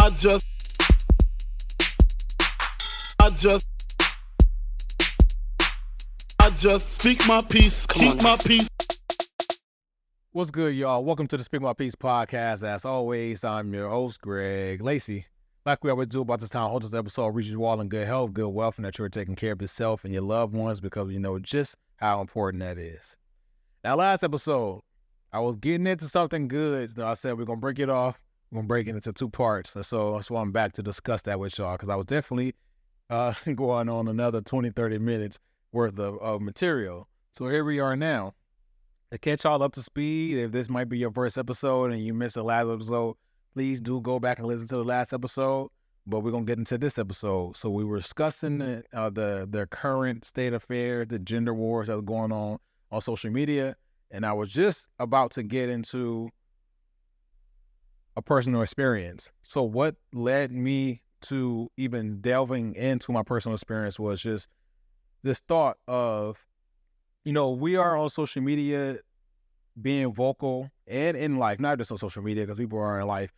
I just, I just, I just speak my peace, keep my peace. What's good, y'all? Welcome to the Speak My Peace podcast. As always, I'm your host, Greg Lacey. Like we always do about this time, I hope this episode reaches you all in good health, good wealth, and that you're taking care of yourself and your loved ones because you know just how important that is. Now, last episode, I was getting into something good. I said we're going to break it off. We're going to break it into two parts. And so that's why I'm back to discuss that with y'all because I was definitely going on another 20, 30 minutes worth of material. So here we are now. To catch y'all up to speed, if this might be your first episode and you missed the last episode, please do go back and listen to the last episode. But we're going to get into this episode. So we were discussing the current state of affairs, the gender wars that are going on social media. And I was just about to get into a personal experience. So what led me to even delving into my personal experience was just this thought of, you know, we are on social media being vocal and in life, not just on social media because people are in life.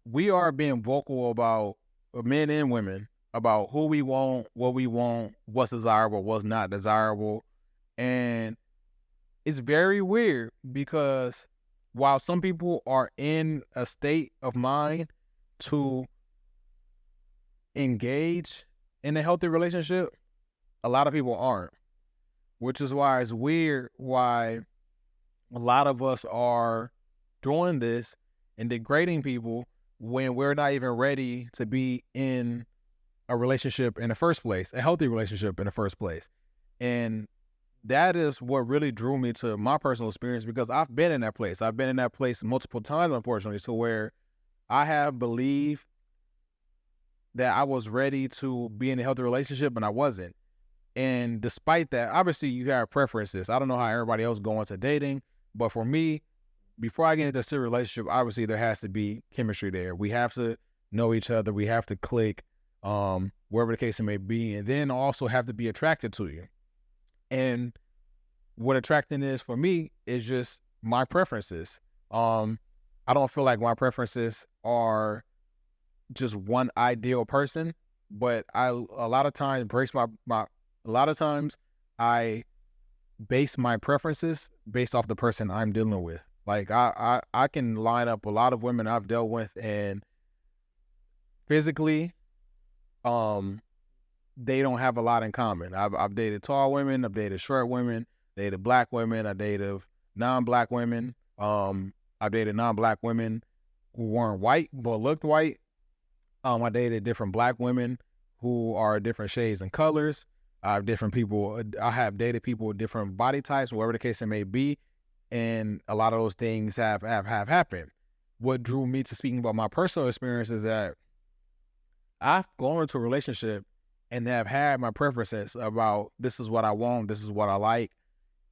We are being vocal about men and women, about who we want, what's desirable, what's not desirable. And it's very weird because while some people are in a state of mind to engage in a healthy relationship, a lot of people aren't. Which is why it's weird why a lot of us are doing this and degrading people when we're not even ready to be in a relationship in the first place, a healthy relationship in the first place. And that is what really drew me to my personal experience because I've been in that place. I've been in that place multiple times, unfortunately, to where I have believed that I was ready to be in a healthy relationship and I wasn't. And despite that, obviously you have preferences. I don't know how everybody else going to dating, but for me, before I get into a serious relationship, obviously there has to be chemistry there. We have to know each other. We have to click, wherever the case it may be, and then also have to be attracted to you. And what attracting is for me is just my preferences. I don't feel like my preferences are just one ideal person, but a lot of times I base my preferences based off the person I'm dealing with. Like I can line up a lot of women I've dealt with and physically, they don't have a lot in common. I've dated tall women, I've dated short women, dated black women, I dated non-black women. I've dated non-black women who weren't white but looked white. I dated different black women who are different shades and colors. I have dated people with different body types, whatever the case it may be, and a lot of those things have happened. What drew me to speaking about my personal experience is that I've gone into a relationship and have had my preferences about this is what I want, this is what I like,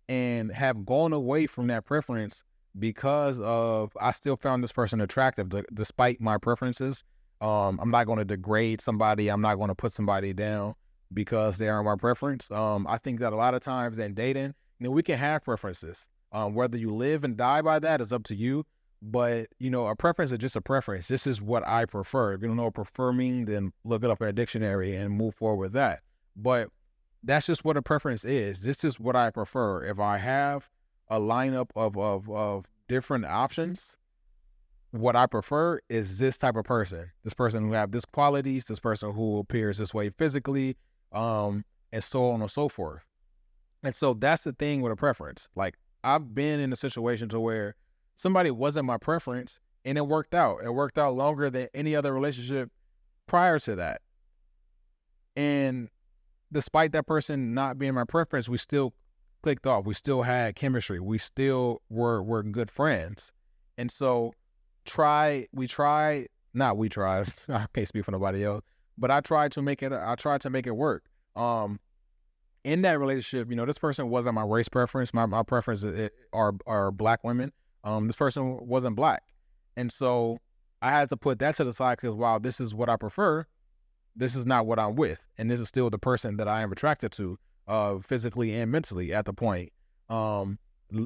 and have gone away from that preference because of I still found this person attractive despite my preferences. I'm not going to degrade somebody. I'm not going to put somebody down because they are my preference. I think that a lot of times in dating, you know, we can have preferences. Whether you live and die by that is up to you. But, you know, a preference is just a preference. This is what I prefer. If you don't know what prefer means, then look it up in a dictionary and move forward with that. But that's just what a preference is. This is what I prefer. If I have a lineup of different options, what I prefer is this type of person. This person who have this qualities, this person who appears this way physically, and so on and so forth. And so that's the thing with a preference. Like I've been in a situation to where somebody wasn't my preference and it worked out. It worked out longer than any other relationship prior to that. And despite that person not being my preference, we still clicked off. We still had chemistry. We still were good friends. And so I can't speak for nobody else, but I tried to make it work. In that relationship, you know, this person wasn't my race preference. My preference are black women. This person wasn't black. And so I had to put that to the side because while this is what I prefer, this is not what I'm with. And this is still the person that I am attracted to, physically and mentally at the point.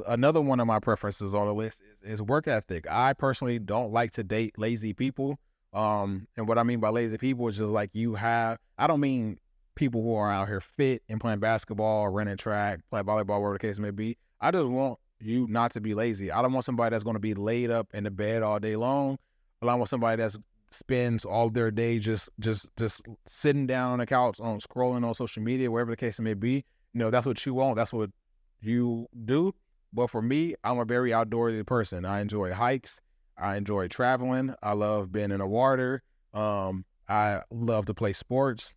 Another one of my preferences on the list is work ethic. I personally don't like to date lazy people And what I mean by lazy people is just like I don't mean people who are out here fit and playing basketball, running track, play volleyball, whatever the case may be. I just want you not to be lazy. I don't want somebody that's going to be laid up in the bed all day long. I want somebody that spends all their day just sitting down on the couch, on scrolling on social media, wherever the case may be. That's what you want. That's what you do. But for me, I'm a very outdoorsy person. I enjoy hikes. I enjoy traveling. I love being in the water. I love to play sports,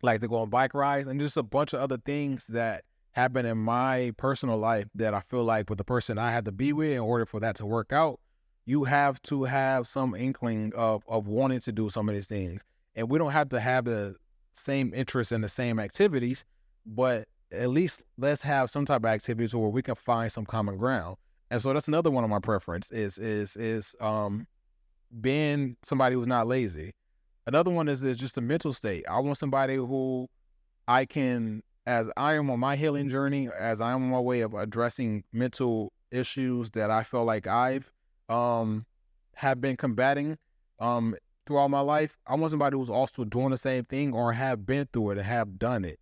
like to go on bike rides, and just a bunch of other things that happen in my personal life that I feel like with the person I had to be with in order for that to work out, you have to have some inkling of wanting to do some of these things. And we don't have to have the same interest in the same activities, but at least let's have some type of activities where we can find some common ground. And so that's another one of my preference is being somebody who's not lazy. Another one is just a mental state. I want somebody who I can, as I am on my healing journey, as I am on my way of addressing mental issues that I feel like I've have been combating throughout my life. I want somebody who's also doing the same thing or have been through it and have done it.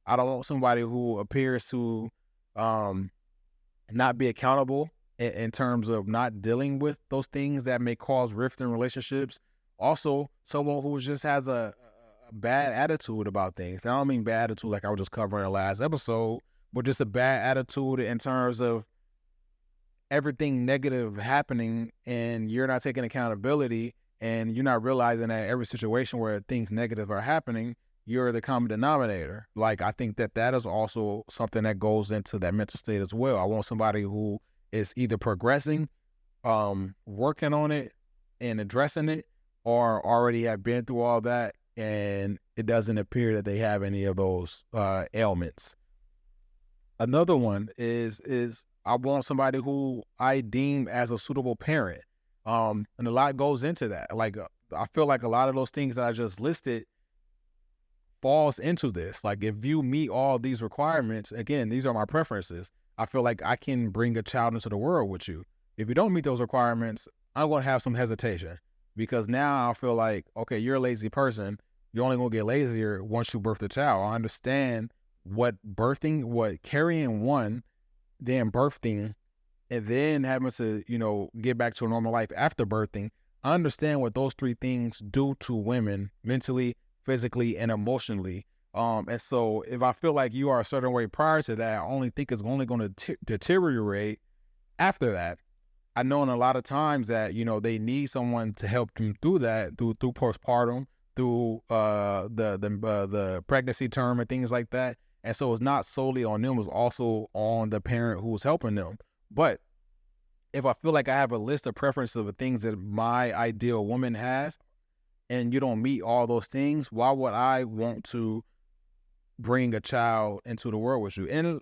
I don't want somebody who appears to not be accountable in terms of not dealing with those things that may cause rift in relationships. Also, someone who just has a bad attitude about things. I don't mean bad attitude like I was just covering in the last episode, but just a bad attitude in terms of everything negative happening and you're not taking accountability and you're not realizing that every situation where things negative are happening, you're the common denominator. Like, I think that is also something that goes into that mental state as well. I want somebody who is either progressing, working on it and addressing it, or already have been through all that and it doesn't appear that they have any of those ailments. Another one is I want somebody who I deem as a suitable parent. And a lot goes into that. Like, I feel like a lot of those things that I just listed falls into this. Like, if you meet all these requirements, again, these are my preferences. I feel like I can bring a child into the world with you. If you don't meet those requirements, I'm going to have some hesitation because now I feel like, okay, you're a lazy person. You're only going to get lazier once you birth the child. I understand what carrying one, then birthing, and then having to, get back to a normal life after birthing. I understand what those three things do to women mentally, physically, and emotionally. And so if I feel like you are a certain way prior to that, I only think it's only going to deteriorate after that. I know in a lot of times that, they need someone to help them through that, through postpartum, through the pregnancy term and things like that. And so it's not solely on them, it's also on the parent who's helping them. But if I feel like I have a list of preferences of the things that my ideal woman has, and you don't meet all those things, why would I want to bring a child into the world with you? And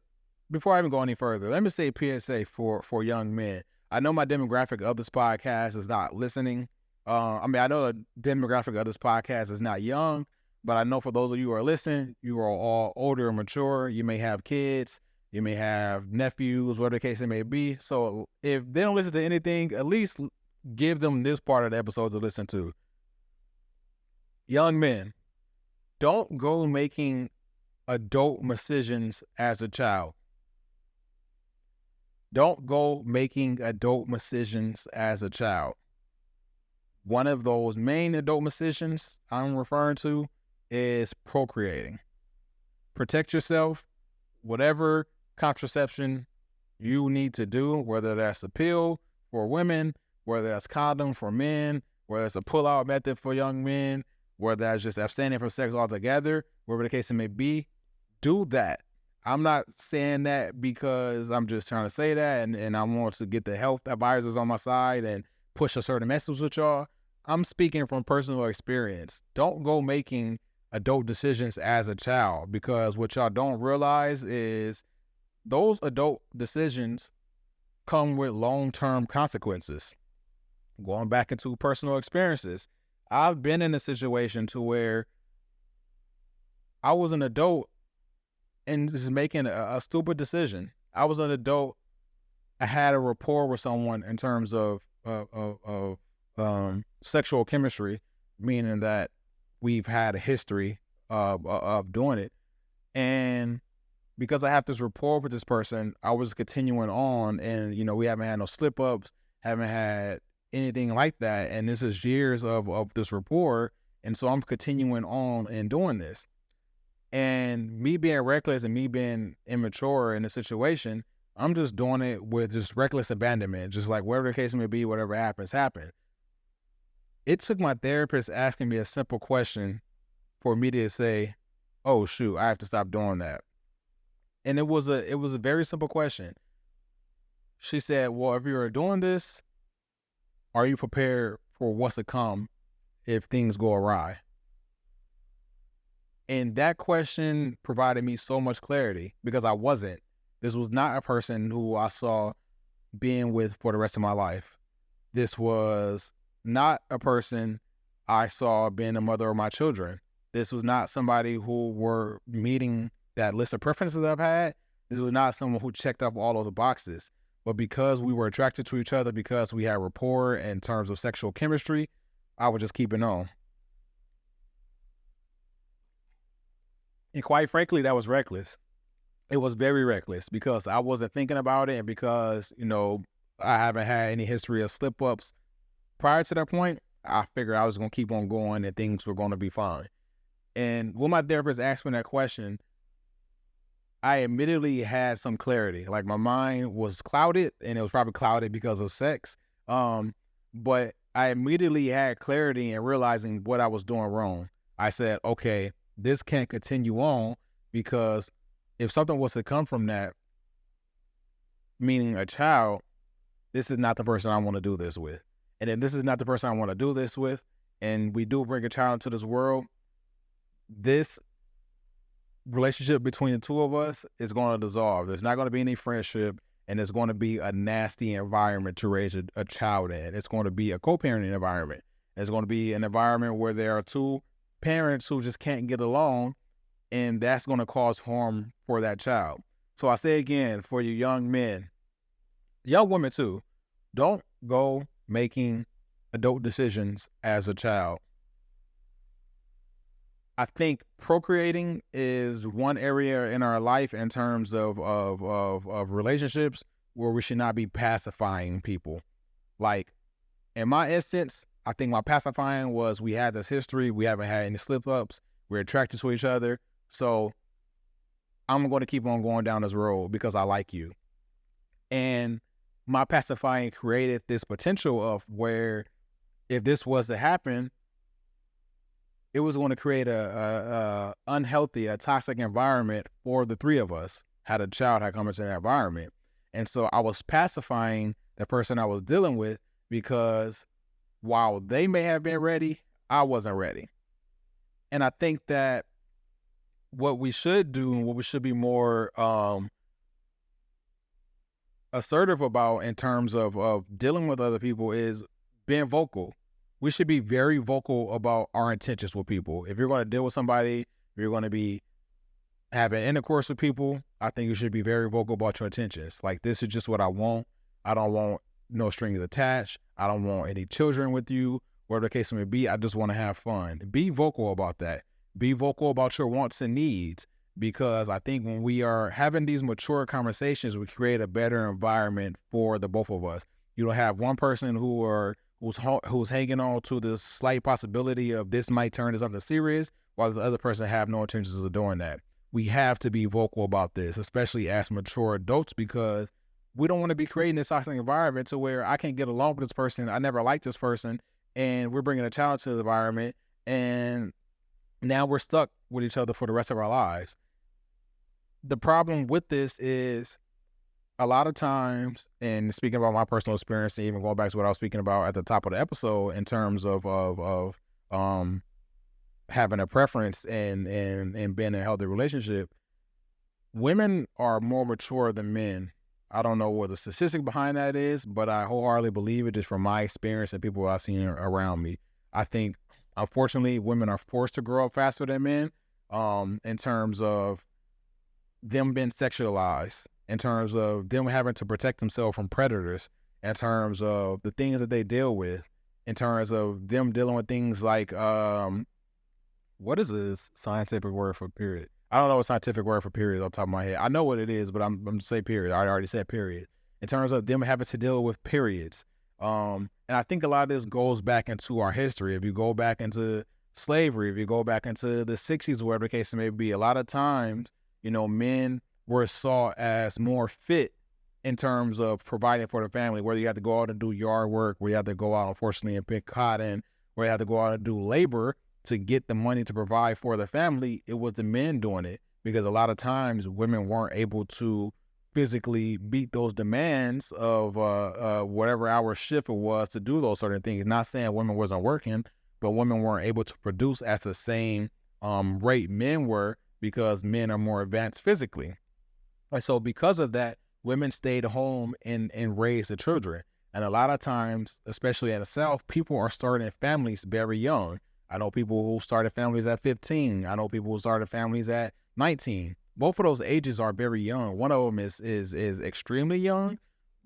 before I even go any further, let me say PSA for young men. I know my demographic of this podcast is not listening. I know the demographic of this podcast is not young, but I know for those of you who are listening, you are all older and mature. You may have kids, you may have nephews, whatever the case it may be. So if they don't listen to anything, at least give them this part of the episode to listen to. Young men, don't go making adult decisions as a child. Don't go making adult decisions as a child. One of those main adult decisions I'm referring to is procreating. Protect yourself, whatever contraception you need to do, whether that's a pill for women, whether that's condom for men, whether it's a pull-out method for young men, whether that's just abstaining from sex altogether, whatever the case it may be, do that. I'm not saying that because I'm just trying to say that and I want to get the health advisors on my side and push a certain message with y'all. I'm speaking from personal experience. Don't go making adult decisions as a child, because what y'all don't realize is those adult decisions come with long-term consequences. Going back into personal experiences, I've been in a situation to where I was an adult and just making a stupid decision. I was an adult. I had a rapport with someone in terms of sexual chemistry, meaning that we've had a history of doing it. And because I have this rapport with this person, I was continuing on, and we haven't had no slip ups, haven't had anything like that, and this is years of this rapport, and so I'm continuing on and doing this. And me being reckless and me being immature in the situation, I'm just doing it with just reckless abandonment, just like whatever the case may be, whatever happens, happen. It took my therapist asking me a simple question for me to say, "Oh shoot, I have to stop doing that." And it was a very simple question. She said, "Well, if you're doing this, are you prepared for what's to come if things go awry?" And that question provided me so much clarity because I wasn't. This was not a person who I saw being with for the rest of my life. This was not a person I saw being a mother of my children. This was not somebody who were meeting that list of preferences I've had. This was not someone who checked off all of the boxes. But because we were attracted to each other, because we had rapport in terms of sexual chemistry, I was just keeping on. And quite frankly, that was reckless. It was very reckless because I wasn't thinking about it, and because, I haven't had any history of slip-ups prior to that point. I figured I was going to keep on going and things were going to be fine. And when my therapist asked me that question, I immediately had some clarity. Like, my mind was clouded, and it was probably clouded because of sex. But I immediately had clarity in realizing what I was doing wrong. I said, okay, this can't continue on, because if something was to come from that, meaning a child, this is not the person I want to do this with. And if this is not the person I want to do this with, and we do bring a child into this world, this relationship between the two of us is going to dissolve. There's not going to be any friendship, and it's going to be a nasty environment to raise a child in. It's going to be a co-parenting environment. It's going to be an environment where there are two parents who just can't get along, and that's going to cause harm for that child. So I say again, for you young men, young women too, don't go making adult decisions as a child. I think procreating is one area in our life in terms of relationships where we should not be pacifying people. Like, in my instance, I think my pacifying was we had this history, we haven't had any slip-ups, we're attracted to each other, so I'm going to keep on going down this road because I like you. And my pacifying created this potential of where if this was to happen, it was going to create a unhealthy, a toxic environment for the three of us had a child had come into that environment. And so I was pacifying the person I was dealing with because while they may have been ready, I wasn't ready. And I think that what we should do and what we should be more assertive about in terms of dealing with other people is being vocal. We should be very vocal about our intentions with people. If you're going to deal with somebody, if you're going to be having intercourse with people, I think you should be very vocal about your intentions. Like, this is just what I want. I don't want no strings attached. I don't want any children with you. Whatever the case may be, I just want to have fun. Be vocal about that. Be vocal about your wants and needs, because I think when we are having these mature conversations, we create a better environment for the both of us. You don't have one person who's hanging on to this slight possibility of this might turn into something serious, while the other person have no intentions of doing that. We have to be vocal about this, especially as mature adults, because we don't want to be creating this toxic environment to where I can't get along with this person, I never liked this person, and we're bringing a child to the environment, and now we're stuck with each other for the rest of our lives. The problem with this is a lot of times, and speaking about my personal experience, and even going back to what I was speaking about at the top of the episode in terms of having a preference and being in a healthy relationship, women are more mature than men. I don't know what the statistic behind that is, but I wholeheartedly believe it just from my experience and people I've seen around me. I think, unfortunately, women are forced to grow up faster than men in terms of them being sexualized, in terms of them having to protect themselves from predators, in terms of the things that they deal with. in terms of them dealing with things like what is this scientific word for period? I don't know what scientific word for period off the top of my head. I know what it is, but I'm going to say period. I already said period. In terms of them having to deal with periods. And I think a lot of this goes back into our history. If you go back into slavery, if you go back into the 60s, whatever the case may be, a lot of times, men were saw as more fit in terms of providing for the family, whether you have to go out and do yard work, where you have to go out, unfortunately, and pick cotton, where you have to go out and do labor to get the money to provide for the family. It was the men doing it, because a lot of times women weren't able to physically beat those demands of whatever hour shift it was to do those certain things. Not saying women wasn't working, but women weren't able to produce at the same rate men were, because men are more advanced physically. And so because of that, women stayed home and raised the children. And a lot of times, especially in the South, people are starting families very young. I know people who started families at 15. I know people who started families at 19. Both of those ages are very young. One of them is extremely young,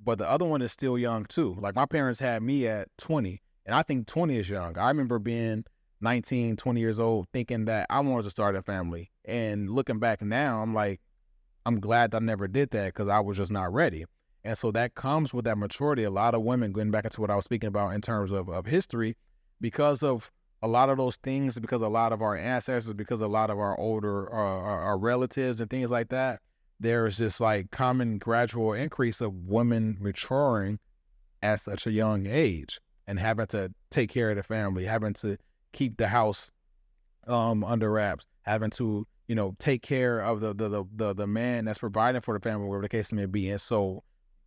but the other one is still young too. Like my parents had me at 20, and I think 20 is young. I remember being 19, 20 years old, thinking that I wanted to start a family. And looking back now, I'm like, I'm glad I never did that, because I was just not ready. And so that comes with that maturity. A lot of women, going back into what I was speaking about in terms of history, because of a lot of those things, because a lot of our ancestors, because a lot of our older our relatives and things like that, there's this like common gradual increase of women maturing at such a young age and having to take care of the family, having to keep the house under wraps, having to take care of the man that's providing for the family, whatever the case may be. And so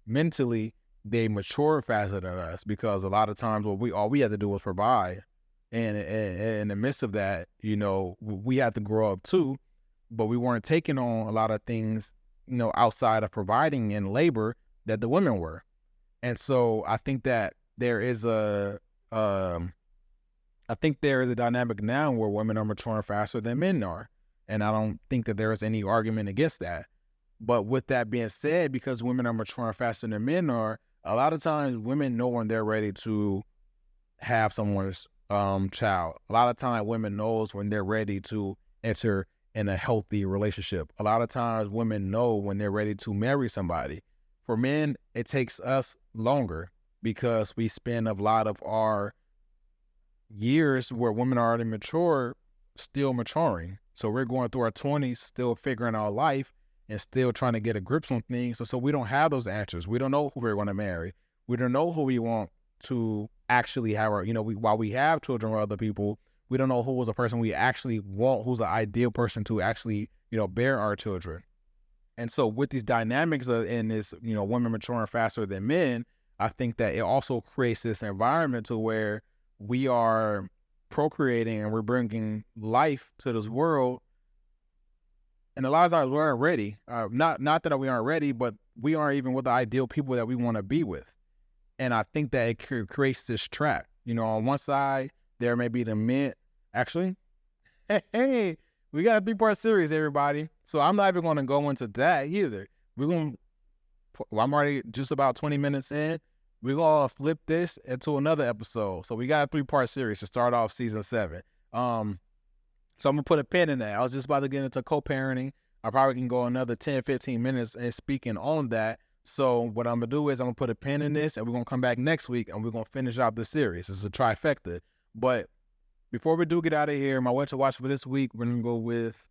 mentally they mature faster than us, because a lot of times all we had to do was provide. And in the midst of that, we had to grow up too, but we weren't taking on a lot of things, outside of providing and labor that the women were. And so I think that there is a dynamic now where women are maturing faster than men are. And I don't think that there is any argument against that. But with that being said, because women are maturing faster than men are, a lot of times women know when they're ready to have someone's child. A lot of times women knows when they're ready to enter in a healthy relationship. A lot of times women know when they're ready to marry somebody. For men, it takes us longer, because we spend a lot of our years where women are already mature, still maturing. So we're going through our 20s, still figuring out life and still trying to get a grip on things. So we don't have those answers. We don't know who we're going to marry. We don't know who we want to actually have our, while we have children with other people, we don't know who is a person we actually want, who's the ideal person to actually, bear our children. And so with these dynamics in this, women maturing faster than men, I think that it also creates this environment to where we are procreating and we're bringing life to this world. And a lot of times we aren't ready. Not that we aren't ready, but we aren't even with the ideal people that we want to be with. And I think that it creates this trap. On one side, there may be the men. Actually, hey, we got a 3-part series, everybody. So I'm not even going to go into that either. I'm already just about 20 minutes in. We're going to flip this into another episode. So we got a 3-part series to start off season 7. So I'm going to put a pin in that. I was just about to get into co-parenting. I probably can go another 10, 15 minutes and speaking on that. So what I'm going to do is I'm going to put a pin in this, and we're going to come back next week, and we're going to finish out the series. It's a trifecta. But before we do get out of here, my what to watch for this week, we're going to go with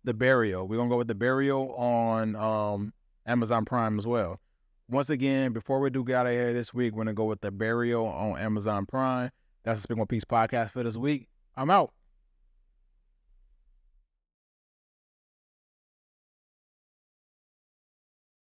The Burial. We're going to go with The Burial on Amazon Prime as well. Once again, before we do get out of here this week, we're going to go with The Burial on Amazon Prime. That's the Speak One Piece podcast for this week. I'm out.